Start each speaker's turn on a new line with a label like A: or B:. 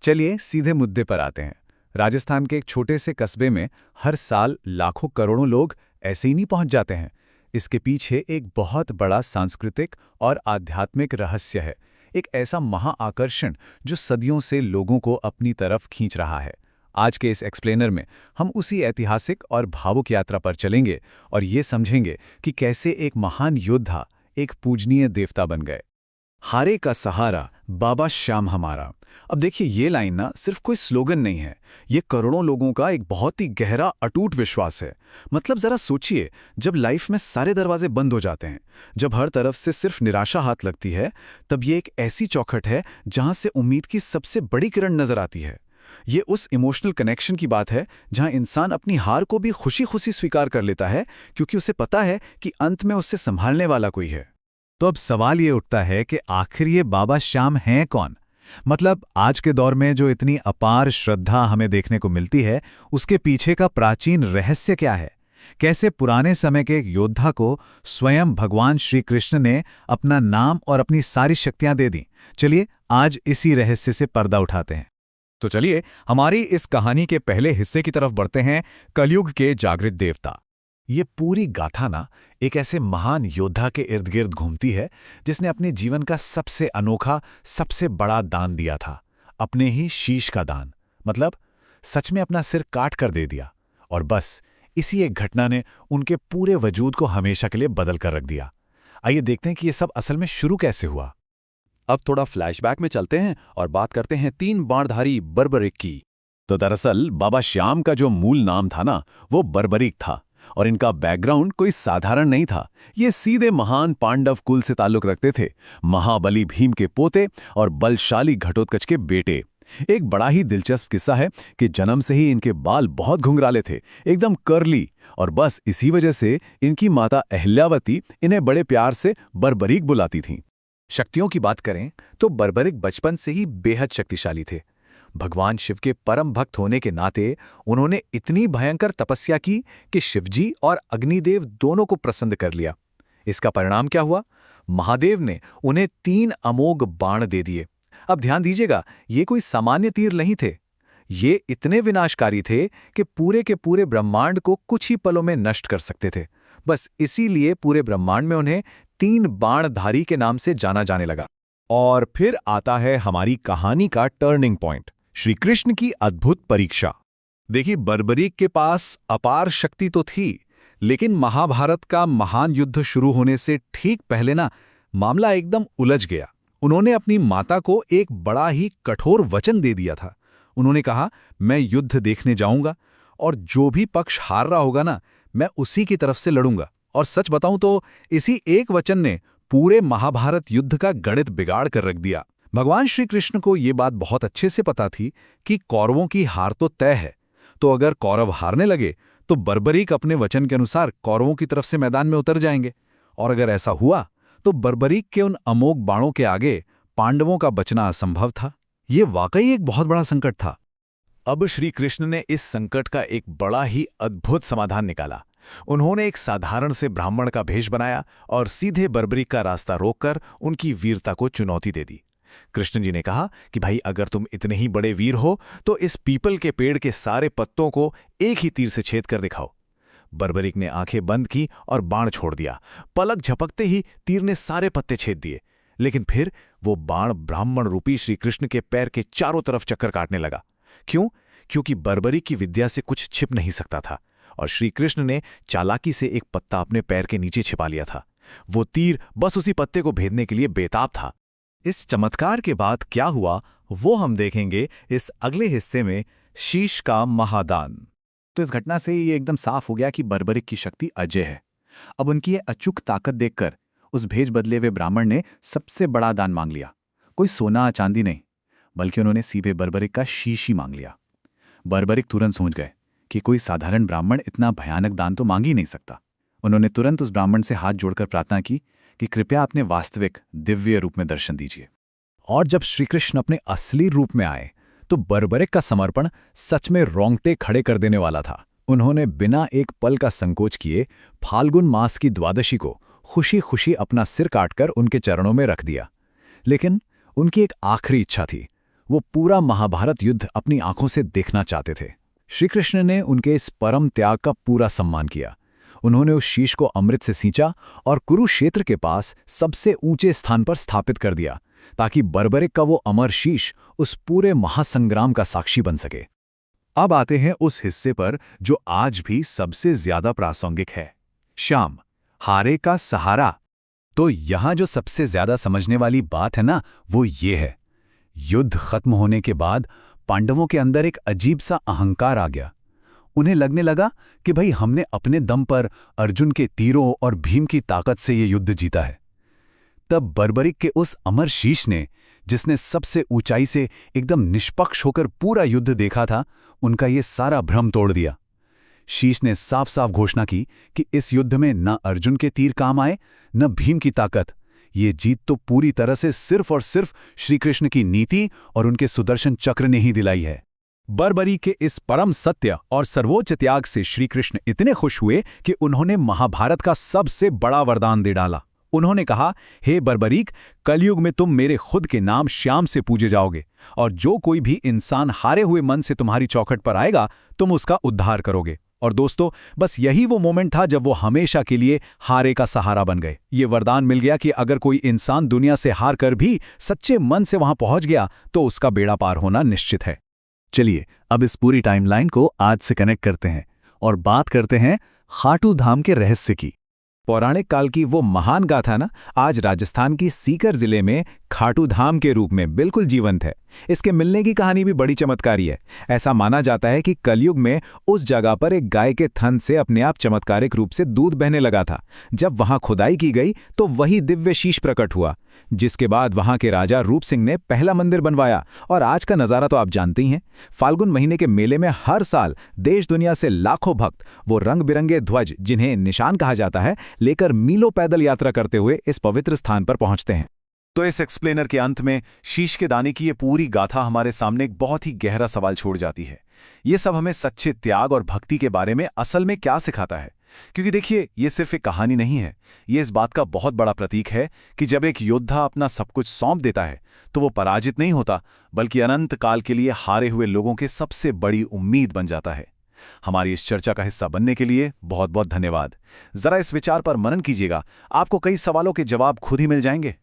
A: चलिए सीधे मुद्दे पर आते हैं। राजस्थान के एक छोटे से कस्बे में हर साल लाखों करोड़ों लोग ऐसे ही नहीं पहुंच जाते हैं। इसके पीछे एक बहुत बड़ा सांस्कृतिक और आध्यात्मिक रहस्य है। एक ऐसा महाआकर्षण जो सदियों से लोगों को अपनी तरफ खींच रहा है। आज के इस एक्सप्लेनर में हम उसी ऐतिहासिक और भावुक यात्रा पर चलेंगे और ये समझेंगे कि कैसे एक महान योद्धा एक पूजनीय देवता बन गए। हारे का सहारा, बाबा श्याम हमारा। अब देखिए, ये लाइन ना सिर्फ कोई स्लोगन नहीं है, ये करोड़ों लोगों का एक बहुत ही गहरा अटूट विश्वास है। मतलब जरा सोचिए, जब लाइफ में सारे दरवाजे बंद हो जाते हैं, जब हर तरफ से सिर्फ निराशा हाथ लगती है, तब ये एक ऐसी चौखट है जहां से उम्मीद की सबसे बड़ी किरण नजर आती है। ये उस इमोशनल कनेक्शन की बात है जहां इंसान अपनी हार को भी खुशी खुशी स्वीकार कर लेता है, क्योंकि उसे पता है कि अंत में उससे संभालने वाला कोई है। तो अब सवाल ये उठता है कि आखिर ये बाबा श्याम हैं कौन? मतलब आज के दौर में जो इतनी अपार श्रद्धा हमें देखने को मिलती है, उसके पीछे का प्राचीन रहस्य क्या है? कैसे पुराने समय के एक योद्धा को स्वयं भगवान श्री कृष्ण ने अपना नाम और अपनी सारी शक्तियां दे दी? चलिए आज इसी रहस्य से पर्दा उठाते हैं।
B: तो चलिए हमारी इस कहानी के पहले हिस्से की तरफ बढ़ते हैं, कलयुग के जागृत देवता।
A: ये पूरी गाथा ना एक ऐसे महान योद्धा के इर्द गिर्द घूमती है जिसने अपने जीवन का सबसे अनोखा, सबसे बड़ा दान दिया था, अपने ही शीश का दान। मतलब सच में अपना सिर काट कर दे दिया, और बस इसी एक घटना ने उनके पूरे वजूद को हमेशा के लिए बदल कर रख दिया। आइए देखते हैं कि ये सब असल में शुरू कैसे हुआ।
B: अब थोड़ा फ्लैशबैक में चलते हैं और बात करते हैं 3 बाणधारी बर्बरिक की। तो दरअसल बाबा श्याम का जो मूल नाम था ना, वो बर्बरिक था, और इनका बैकग्राउंड कोई साधारण नहीं था। ये सीधे महान पांडव कुल से ताल्लुक रखते थे, महाबली भीम के पोते और बलशाली घटोत्कच के बेटे। एक बड़ा ही दिलचस्प किस्सा है कि जन्म से ही इनके बाल बहुत घुंघराले थे, एकदम कर्ली, और बस इसी वजह से इनकी माता अहिल्यावती इन्हें बड़े प्यार से बर्बरीक बुलाती थीं। शक्तियों की बात करें तो बर्बरिक बचपन से ही बेहद शक्तिशाली थे। भगवान शिव के परम भक्त होने के नाते उन्होंने इतनी भयंकर तपस्या की कि शिवजी और अग्निदेव दोनों को प्रसन्न कर लिया। इसका परिणाम क्या हुआ? महादेव ने उन्हें 3 अमोघ बाण दे दिए। अब ध्यान दीजिएगा, ये कोई सामान्य तीर नहीं थे। ये इतने विनाशकारी थे कि पूरे के पूरे ब्रह्मांड को कुछ ही पलों में नष्ट कर सकते थे। बस इसीलिए पूरे ब्रह्मांड में उन्हें 3 बाणधारी के नाम से जाना जाने लगा। और फिर आता है हमारी कहानी का टर्निंग पॉइंट, श्री कृष्ण की अद्भुत परीक्षा। देखिए, बर्बरीक के पास अपार शक्ति तो थी, लेकिन महाभारत का महान युद्ध शुरू होने से ठीक पहले ना मामला एकदम उलझ गया। उन्होंने अपनी माता को एक बड़ा ही कठोर वचन दे दिया था। उन्होंने कहा, मैं युद्ध देखने जाऊंगा और जो भी पक्ष हार रहा होगा ना, मैं उसी की तरफ से लड़ूंगा। और सच बताऊं तो इसी एक वचन ने पूरे महाभारत युद्ध का गणित बिगाड़ कर रख दिया। भगवान श्री कृष्ण को यह बात बहुत अच्छे से पता थी कि कौरवों की हार तो तय है, तो अगर कौरव हारने लगे तो बर्बरीक अपने वचन के अनुसार कौरवों की तरफ से मैदान में उतर जाएंगे, और अगर ऐसा हुआ तो बर्बरीक के उन अमोघ बाणों के आगे पांडवों का बचना असंभव था। ये वाकई एक बहुत बड़ा संकट था।
A: अब श्री कृष्ण ने इस संकट का एक बड़ा ही अद्भुत समाधान निकाला। उन्होंने एक साधारण से ब्राह्मण का भेष बनाया और सीधे बर्बरीक का रास्ता रोककर उनकी वीरता को चुनौती दे दी। कृष्ण जी ने कहा कि भाई, अगर तुम इतने ही बड़े वीर हो तो इस पीपल के पेड़ के सारे पत्तों को एक ही तीर से छेद कर दिखाओ। बर्बरीक ने आंखें बंद की और बाण छोड़ दिया। पलक झपकते ही तीर ने सारे पत्ते छेद दिए, लेकिन फिर वो बाण ब्राह्मण रूपी श्री कृष्ण के पैर के चारों तरफ चक्कर काटने लगा। क्यों? क्योंकि बर्बरीक की विद्या से कुछ छिप नहीं सकता था, और श्री कृष्ण ने चालाकी से एक पत्ता अपने पैर के नीचे छिपा लिया था। वो तीर बस उसी पत्ते को भेदने के लिए बेताब था।
B: इस चमत्कार के बाद क्या हुआ वो हम देखेंगे इस अगले हिस्से में, शीश का महादान।
A: तो इस घटना से ये एकदम साफ हो गया कि बर्बरिक की शक्ति अजय है। अब उनकी ये अचूक ताकत देखकर उस भेज बदले हुए ब्राह्मण ने सबसे बड़ा दान मांग लिया। कोई सोना चांदी नहीं, बल्कि उन्होंने सीधे बर्बरिक का शीश ही मांग लिया। बर्बरिक तुरंत समझ गए कि कोई साधारण ब्राह्मण इतना भयानक दान तो मांग ही नहीं सकता। उन्होंने तुरंत उस ब्राह्मण से हाथ जोड़कर प्रार्थना की कि कृपया अपने वास्तविक दिव्य रूप में दर्शन दीजिए।
B: और जब श्रीकृष्ण अपने असली रूप में आए तो बर्बरिक का समर्पण सच में रोंगटे खड़े कर देने वाला था। उन्होंने बिना एक पल का संकोच किए फाल्गुन मास की द्वादशी को खुशी खुशी अपना सिर काटकर उनके चरणों में रख दिया। लेकिन उनकी एक आखिरी इच्छा थी,
A: वो पूरा महाभारत युद्ध अपनी आंखों से देखना चाहते थे। श्री कृष्ण ने उनके इस परम त्याग का पूरा सम्मान किया। उन्होंने उस शीश को अमृत से सींचा और कुरुक्षेत्र के पास सबसे ऊंचे स्थान पर स्थापित कर दिया, ताकि बर्बरिक का वो अमर शीश उस पूरे महासंग्राम का साक्षी बन सके।
B: अब आते हैं उस हिस्से पर जो आज भी सबसे ज्यादा प्रासंगिक है, श्याम, हारे का सहारा।
A: तो यहां जो सबसे ज्यादा समझने वाली बात है ना, वो ये है, युद्ध खत्म होने के बाद पांडवों के अंदर एक अजीब सा अहंकार आ गया। उन्हें लगने लगा कि भाई हमने अपने दम पर अर्जुन के तीरों और भीम की ताकत से ये युद्ध जीता है। तब बर्बरिक के उस अमर शीश ने, जिसने सबसे ऊंचाई से एकदम निष्पक्ष होकर पूरा युद्ध देखा था, उनका ये सारा भ्रम तोड़ दिया। शीश ने साफ साफ घोषणा की कि इस युद्ध में न अर्जुन के तीर काम आए, न भीम की ताकत। ये जीत तो पूरी तरह से सिर्फ और सिर्फ श्रीकृष्ण की नीति और उनके सुदर्शन चक्र ने ही दिलाई है।
B: बर्बरी के इस परम सत्य और सर्वोच्च त्याग से श्रीकृष्ण इतने खुश हुए कि उन्होंने महाभारत का सबसे बड़ा वरदान दे डाला। उन्होंने कहा, हे बर्बरीक, कलयुग में तुम मेरे खुद के नाम श्याम से पूजे जाओगे, और जो कोई भी इंसान हारे हुए मन से तुम्हारी चौखट पर आएगा, तुम उसका उद्धार करोगे। और दोस्तों, बस यही वो मोमेंट था जब वो हमेशा के लिए हारे का सहारा बन गए। ये वरदान मिल गया कि अगर कोई इंसान दुनिया से हार कर भी सच्चे मन से वहां पहुंच गया, तो उसका बेड़ा पार होना निश्चित है।
A: चलिए अब इस पूरी टाइमलाइन को आज से कनेक्ट करते हैं और बात करते हैं खाटू धाम के रहस्य की। पौराणिक काल की वो महान गाथा ना आज राजस्थान की सीकर जिले में खाटू धाम के रूप में बिल्कुल जीवंत है। इसके मिलने की कहानी भी बड़ी चमत्कारी है। ऐसा माना जाता है कि कलयुग में उस जगह पर एक गाय के थन से अपने आप चमत्कारिक रूप से दूध बहने लगा था। जब वहां खुदाई की गई तो वही दिव्य शीश प्रकट हुआ, जिसके बाद वहां के राजा रूप सिंह ने पहला मंदिर बनवाया। और आज का नज़ारा तो आप जानते ही हैं। फाल्गुन महीने के मेले में हर साल देश दुनिया से लाखों भक्त वो रंग बिरंगे ध्वज, जिन्हें निशान कहा जाता है, लेकर मीलों पैदल यात्रा करते हुए इस पवित्र स्थान पर पहुंचते हैं।
B: तो इस एक्सप्लेनर के अंत में शीश के दाने की ये पूरी गाथा हमारे सामने एक बहुत ही गहरा सवाल छोड़ जाती है। ये सब हमें सच्चे त्याग और भक्ति के बारे में असल में क्या सिखाता है? क्योंकि देखिए, ये सिर्फ एक कहानी नहीं है, ये इस बात का बहुत बड़ा प्रतीक है कि जब एक योद्धा अपना सब कुछ सौंप देता है, तो वो पराजित नहीं होता, बल्कि अनंत काल के लिए हारे हुए लोगों के सबसे बड़ी उम्मीद बन जाता है। हमारी इस चर्चा का हिस्सा बनने के लिए बहुत बहुत धन्यवाद। जरा इस विचार पर मनन कीजिएगा, आपको कई सवालों के जवाब खुद ही मिल जाएंगे।